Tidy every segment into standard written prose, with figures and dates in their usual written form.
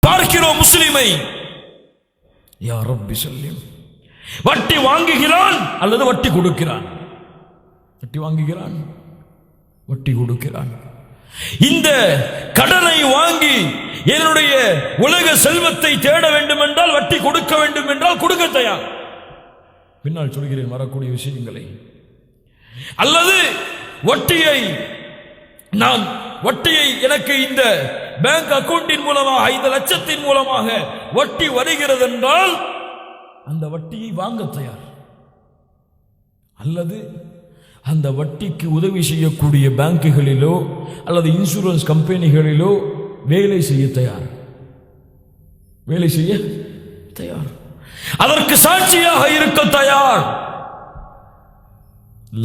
பார்க்கிறோம் முஸ்லிமை, யா ரப்பி சல்லிம், வட்டி வாங்குகிறான் அல்லது வட்டி கொடுக்கிறான், வட்டி வாங்குகிறான், வட்டி கொடுக்கிறான். இந்த கடனை வாங்கி என்னுடைய உலக செல்வத்தை தேட வேண்டும் என்றால், வட்டி கொடுக்க வேண்டும் என்றால் கொடுக்க தயார். பின்னால் சொல்கிறேன் வரக்கூடிய விஷயங்களை. அல்லது வட்டியை எனக்கு இந்த பேங்க் அக்கவுண்டின் மூலமாக, இந்த லட்சத்தின் மூலமாக வட்டி வருகிறது என்றால் அந்த வட்டியை வாங்க தயார். அல்லது அந்த வட்டிக்கு உதவி செய்யக்கூடிய பேங்குகளிலோ அல்லது இன்சூரன்ஸ் கம்பெனிகளிலோ வேலை செய்ய தயார், வேலை செய்ய தயார், அதற்கு சாட்சியாக இருக்க தயார்.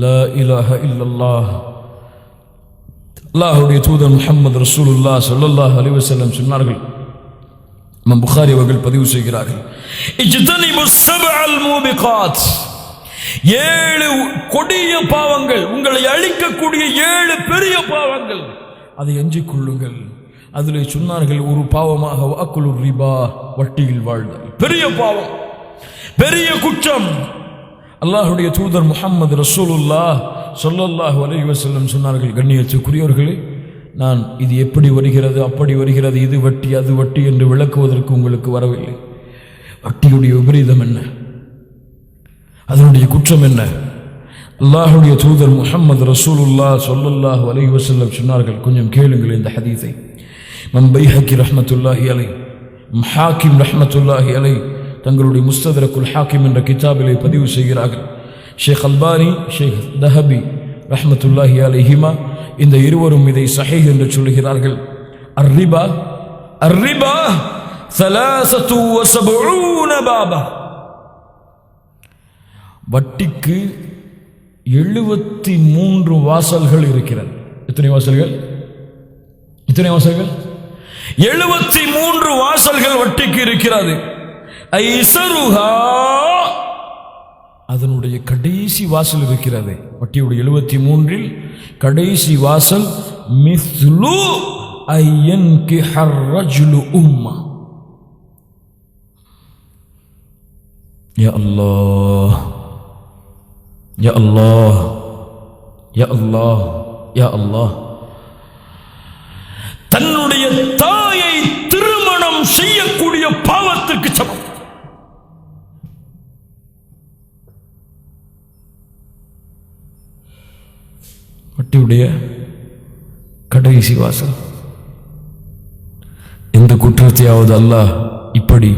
லா இலாஹ இல்லல்லாஹ், அல்லாஹ்வுடைய தூதர் முஹம்மது ரசூலுல்லாஹ் ஸல்லல்லாஹு அலைஹி வஸல்லம் சொன்னார்கள். இமாம் புகாரி அவர்கள் பதிவு செய்கிறார்கள், இஜ்தனிபுஸ் ஸப்அல் மூபிகாத், 7 கொடிய பாவங்கள், உங்களை அழிக்கக்கூடிய 7 பெரிய பாவங்கள், அதை அஞ்சிக் கொள்ளுங்கள். அதிலே சொன்னார்கள் ஒரு பாவமாக வஅக்குலுர் ரிபா, வட்டியில் வாழ்தல், பெரிய பாவம், பெரிய குற்றம். அல்லாஹ்வுடைய தூதர் முஹம்மது ரசூலுல்லாஹ் ஸல்லல்லாஹு அலைஹி வஸல்லம் சொன்னார்கள், கண்ணியத்துக்குரியவர்களே, நான் இது எப்படி வருகிறது, அப்படி வருகிறது, இது வட்டி அது வட்டி என்று விளக்குவதற்கு உங்களுக்கு வரவில்லை. வட்டியுடைய விபரீதம் என்ன, அதனுடைய குற்றம் என்ன? அல்லாஹ்வுடைய தூதர் முஹம்மது ரசூலுல்லாஹ் ஸல்லல்லாஹு அலைஹி வஸல்லம் சொன்னார்கள், கொஞ்சம் கேளுங்கள் இந்த ஹதீஸை. இமாம் பைஹக்கி ரஹ்மத்துல்லாஹி அலைஹி, ஹாக்கிம் ரஹ்மத்துல்லாஹி அலைஹி தங்களுடைய முஸ்தத்ரக்குல் ஹாக்கிம் என்ற கிதாபிலே பதிவு செய்கிறார்கள். ஷேக் அல்பானி, ஷேக் தஹபி ரஹ்மத்துல்லாஹி அலைஹிமா இந்த இருவரும் இதை சஹீஹ் என்று சொல்கிறார்கள். அர்ரிபா 73 பாபா, வட்டிக்கு 73 வாசல்கள் இருக்கிறது. எத்தனை வாசல்கள்? 73 வாசல்கள் வட்டிக்கு இருக்கிறது. ஐஸருஹா, அதனுடைய கடைசி வாசல் இருக்கிறது. வட்டியுடைய 73 கடைசி வாசல் மிஸ்லு ஐயன்கிஹர் ரஜுலு உம்மா. யா அல்லாஹ், யா அல்லாஹ், யா அல்லாஹ், யா அல்லாஹ், தன்னுடைய தாயை திருமணம் செய்யக்கூடிய பாவத்திற்கு சமம். வட்டியுடைய கடைசி வாசல். எந்த குற்றத்தையாவது அல்லாஹ் இப்படி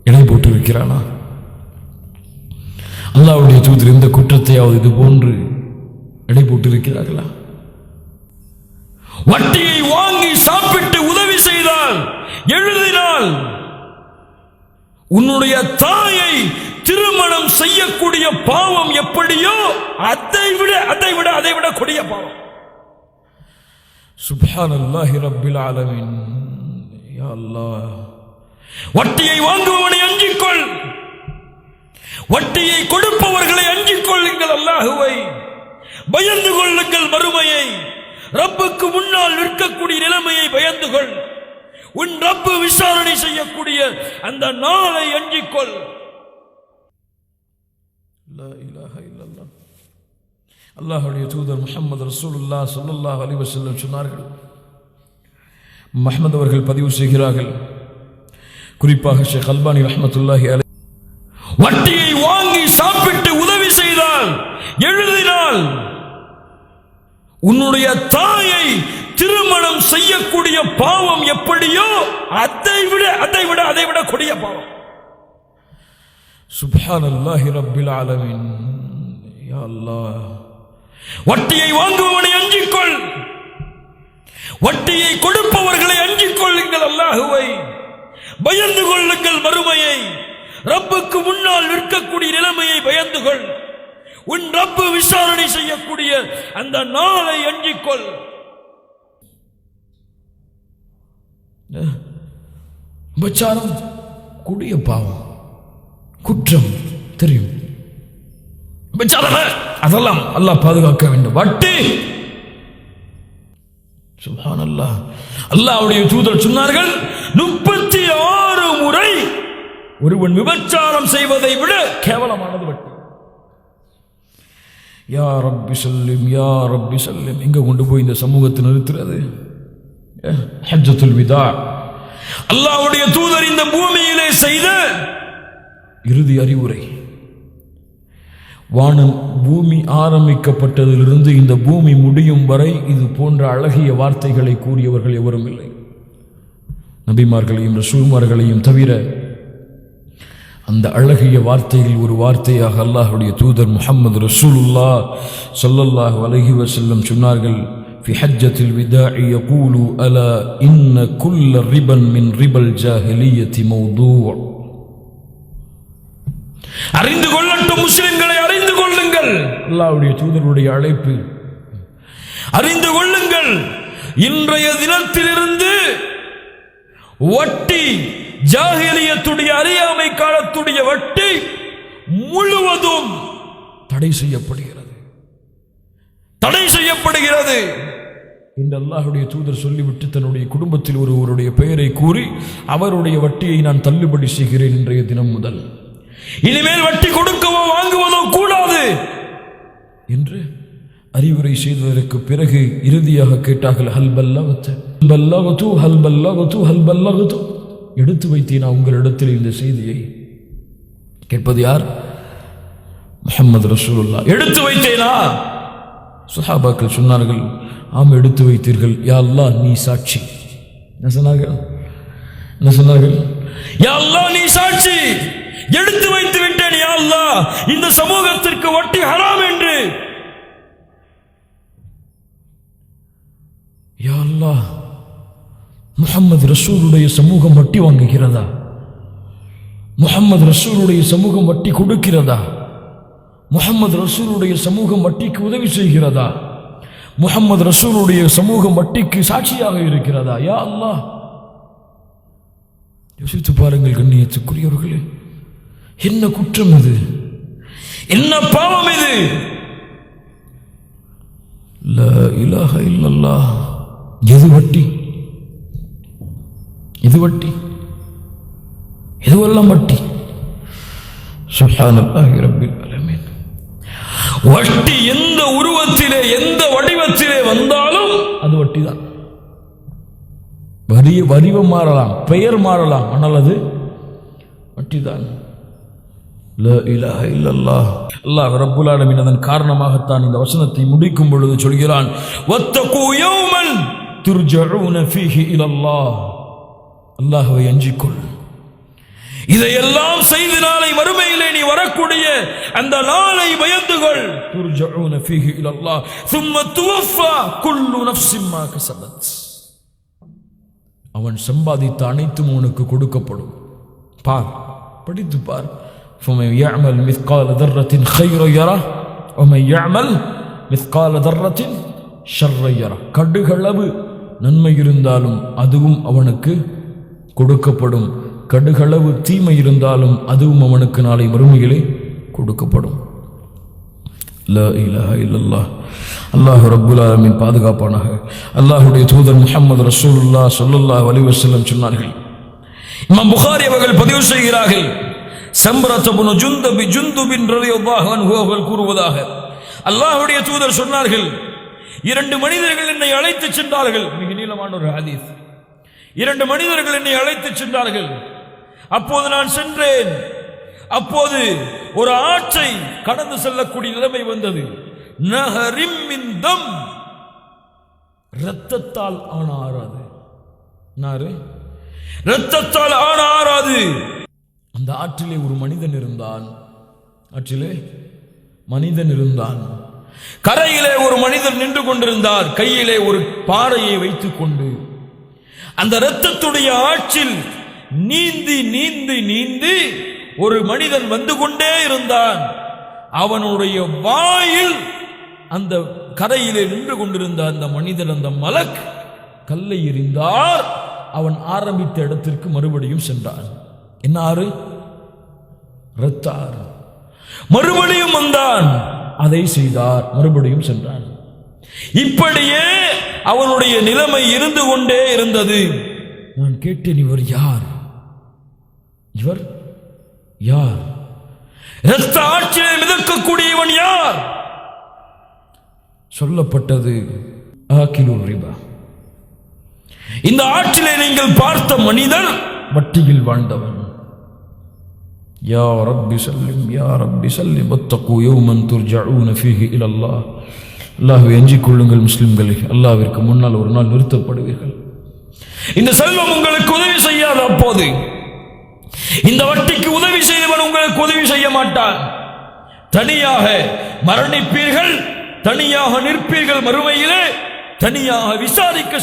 இணை போட்டிருக்கிறானா? அல்லாஹ்வுடைய தூதர் எந்த குற்றத்தையாவது இது போன்று இணை போட்டிருக்கிறார்களா? வட்டியை வாங்கி சாப்பிட்டு உதவி செய்தால், எழுதினால், உன்னுடைய தாயை திருமணம் செய்யக்கூடிய பாவம் எப்படியோ அதை விட கொடிய பாவம். சுப்ஹானல்லாஹி ரப்பில் ஆலமீன். யா அல்லாஹ், வட்டியை வாங்குபவனை அஞ்சிக்கொள், வட்டியை கொடுப்பவர்களை அஞ்சிக் கொள்ளுங்கள், அல்லாஹுவை பயந்து கொள்ளுங்கள், மறுமையை, ரப்புக்கு முன்னால் நிற்கக்கூடிய நிலைமையை பயந்து கொள், உன் ரப்பு விசாரணை செய்யக்கூடிய அந்த நாளை அஞ்சிக்கொள். லா இலாஹ இல்லல்லாஹ். அல்லாஹ்வுடைய தூதர் முஹம்மது ரசூலுல்லாஹ் ஸல்லல்லாஹு அலைஹி வஸல்லம் சொன்னார்கள், முஹம்மது அவர்கள் பதிவு செய்கிறார்கள், குறிப்பாக ஷேக் அல்பானி ரஹ்மத்துல்லாஹி அலைஹி, வட்டியை வாங்கி சாப்பிட்டு உதவி செய்தால், எழுதினால், உன்னுடைய தாயை திருமணம் செய்யக்கூடிய பாவம் எப்படியோ அதை விட கொடிய பாவம். சுப்ஹானல்லாஹி ரப்பில் ஆலமீன். யா அல்லாஹ், வட்டியை வாங்குபவனை அஞ்சிக்கொள், வட்டியை கொடுப்பவர்களை அஞ்சிக் கொள்ளுங்கள், அல்லாஹுவை பயந்து கொள்ளுங்கள், மறுமையை, ரப்புக்கு முன்னால் நிற்கக்கூடிய நிலைமையை பயந்து கொள், உன் ரப்பு விசாரணை செய்யக்கூடிய அந்த நாளை அஞ்சிக்கொள். விபச்சாரம் கொடிய பாவம், குற்றம் தெரியும். விபச்சாரம் அதெல்லாம் அல்லாஹ் பாதுகாக்க வேண்டும். வட்டி, சுப்ஹானல்லாஹ், அல்லாஹ்வுடைய தூதர் சொன்னார்கள், 30 ஒருவன் விபச்சாரம் செய்வதை விட கேவலமானது வட்டி. யா ரப்பி சல்லிம் யா ரப்பி சல்லிம். எங்க கொண்டு போய் இந்த சமூகத்தை நிறுத்துறது? ஹஜ்ஜத்துல் விதா, அல்லாஹ்வுடைய தூதர் இந்த பூமியிலே செய்த இறுதி அறிவுரை. வானம் பூமி ஆரம்பிக்கப்பட்டதிலிருந்து இந்த பூமி முடியும் வரை இது போன்ற அழகிய வார்த்தைகளை கூறியவர்கள் எவரும் இல்லை. நபிமார்களையும் ரசூல்மார்களையும் தவிர அந்த அழகிய வார்த்தையில் ஒரு வார்த்தையாக அல்லாஹ்வுடைய தூதர் முஹம்மது ரசூலுல்லாஹ் ஸல்லல்லாஹு அலைஹி வஸல்லம் சொன்னார்கள், في حجة الوداع يقول ألا إن كل ربا من ربا الجاهلية موضوع. அறிந்து கொள்ளட்டும் முஸ்லிம்களை, அறிந்து கொள்ளுங்கள். அல்லாஹ்வுடைய தூதருடைய அழைப்பு, அறிந்து கொள்ளுங்கள். இன்றைய தினத்திலிருந்து வட்டி, ஜாஹிலியத்துடைய அறியாமை காலத்துடைய வட்டி முழுவதும் தடை செய்யப்படுகிறது, தடை செய்யப்படுகிறது என்று அல்லாஹ்வுடைய தூதர் சொல்லிவிட்டு தன்னுடைய குடும்பத்தில் ஒருவருடைய பெயரை கூறி அவருடைய வட்டியை நான் தள்ளுபடி செய்கிறேன் இன்றைய தினம் முதல். இனிமேல் வட்டி கொடுக்கவோ வாங்குவதோ கூடாது என்று அறிவுரை செய்ததற்கு பிறகு இறுதியாக கேட்டார்கள், ஹல் பல்லகது பல்லகது ஹல் பல்லகது ஹல் பல்லகது. எடுத்து வைத்தேனா உங்களிடத்தில் இந்த செய்தியை? கேட்பது யார்? முஹம்மது ரசூலுல்லாஹ். எடுத்து வைத்தேனா? சஹாபாக்கள் சொன்னார்கள், ஆம் எடுத்து வைத்தீர்கள். யா அல்லாஹ் நீ சாட்சி. என்ன சொன்னார்கள்? என்ன சொன்னார்கள்? யா அல்லாஹ் நீ சாட்சி, எடுத்து வைத்து விட்டேன் யா அல்லாஹ், இந்த சமூகத்திற்கு வட்டி ஹராம் என்று. யா அல்லாஹ், முஹம்மது ரசூலுடைய சமூகம் வட்டி வாங்குகிறதா? முஹம்மது ரசூலுடைய சமூகம் வட்டி கொடுக்கிறதா? முஹம்மது ரசூலுடைய சமூகம் வட்டிக்கு உதவி செய்கிறதா? முஹம்மது ரசூலுடைய சமூகம் வட்டிக்கு சாட்சியாக இருக்கிறதா? யா அல்லாஹ், யோசித்து பாருங்கள் கண்ணியத்துக்குரியவர்களே, என்ன குற்றம் இது? என்ன பாவம் இது? லா இலாஹ இல்லல்லாஹ். எது வட்டி? இது வட்டி, இதுவெல்லாம் வட்டி. சுப்ஹானல்லாஹி ரப்பில் ஆலமீன். வட்டி எந்த உருவத்திலே எந்த வடிவத்திலே வந்தாலும் அது வட்டி தான். வடிவம் மாறலாம், பெயர் மாறலாம், ஆனால் அது வட்டி தான். லா இலாஹ இல்லல்லாஹ். அல்லாஹ் ரப்புல் ஆலமீன் அதன் காரணமாகத்தான் இந்த வசனத்தை முடிக்கும் பொழுது சொல்கிறான், வத்தகு யௌமன் துர்ஜஊன ஃபீஹி இலல்லாஹ். அல்லாஹ்வை அஞ்சிக்கொள். இதையெல்லாம் செய்து நாளை மறுமையிலே நீ வரக்கூடிய அந்த நாளை பயந்துகொள். துர்ஜஊன ஃபீஹி இலல்லாஹ் ثم توفى كل نفس ما كسبت. அவன் சம்பாதித்த அனைத்தும் அவனுக்கு கொடுக்கப்படும். பார், படித்து பார். فمن يعمل مثقال ذرة خيرا يره ومن يعمل مثقال ذرة شرا يره. கடுகளவு நன்மை இருந்தாலும் அதுவும் அவனுக்கு கொடுக்கப்படும், கடுகளவு தீமை இருந்தாலும் அதுவும் அவனுக்கு நாளை மறுமையிலே கொடுக்கப்படும். லா இலாஹ இல்லல்லாஹ். அல்லாஹ் ரப்புல் ஆலமீன் பாதுகாப்பானாக. அல்லாஹ்வுடைய தூதர் முஹம்மது ரசூலுல்லாஹ் ஸல்லல்லாஹு அலைஹி வஸல்லம் சொன்னார்கள், இமாம் புகாரி அவர்கள் பதிவு செய்கிறார்கள், சம்ரத் இப்னு ஜுந்துப் ரலியல்லாஹு அன்ஹு அவர்கள் கூறுவதாக, அல்லாஹ்வுடைய தூதர் சொன்னார்கள், இரண்டு மனிதர்கள் என்னை அழைத்து சென்றார்கள். மிக நீளமான ஒரு ஹதீஸ். இரண்டு மனிதர்கள் என்னை அழைத்து சென்றார்கள். அப்போது நான் சென்றேன். அப்போது ஒரு ஆற்றை கடந்து செல்லக்கூடிய நிலைமை வந்தது. நஹரிம் மின் தம், இரத்தத்தால் ஆன ஆறாது. இரத்தத்தால் ஆன ஆறாது. அந்த ஆற்றிலே ஒரு மனிதன் இருந்தான். ஆற்றிலே மனிதன் இருந்தான். கரையிலே ஒரு மனிதன் நின்று கொண்டிருந்தார். கையிலே ஒரு பாறையை வைத்துக் கொண்டு அந்த இரத்தத்துடைய ஆற்றில் நீந்தி நீந்தி நீந்தி ஒரு மனிதன் வந்து கொண்டே இருந்தான். அவனுடைய வாயில் அந்த கரையிலே நின்று கொண்டிருந்த அந்த மனிதன், அந்த மலக் கல்லை எறிந்தார். அவன் ஆரம்பித்த இடத்திற்கு மறுபடியும் சென்றான். என்ன ஆறு? இரத்த ஆறு. மறுபடியும் வந்தான், அதை செய்தார், மறுபடியும் சென்றான். இப்படியே அவனுடைய நிலைமை இருந்து கொண்டே இருந்தது. நான் கேட்டேன், இவர் யார்? இவர் யார்? இரத்த ஆட்சியை மிதக்கக்கூடியவன் யார்? சொல்லப்பட்டது ஆகிலுர் ரிபா. இந்த ஆட்சியிலே நீங்கள் பார்த்த மனிதன் வட்டியில் வாழ்ந்தவன். யா ரப்பி சல்லிம் யா ரப்பி சல்லிம் வத்தகு யௌமன் துர்ஜஊன ஃபீஹி இலல்லாஹ். அல்லாஹ்வை அஞ்சிக் கொள்ளுங்கள் முஸ்லிம்களே, அல்லாஹ்விற்கு முன்னால் ஒரு நாள் நிறுத்தப்படுவீர்கள். இந்த செல்வம் உங்களுக்கு உதவி செய்யாத அப்போது, இந்த வட்டிக்கு உதவி செய்தவன் உங்களுக்கு உதவி செய்ய மாட்டான். தனியாக மரணிப்பீர்கள், தனியாக நிற்பீர்கள், மறுமையிலே தனியாக விசாரிக்க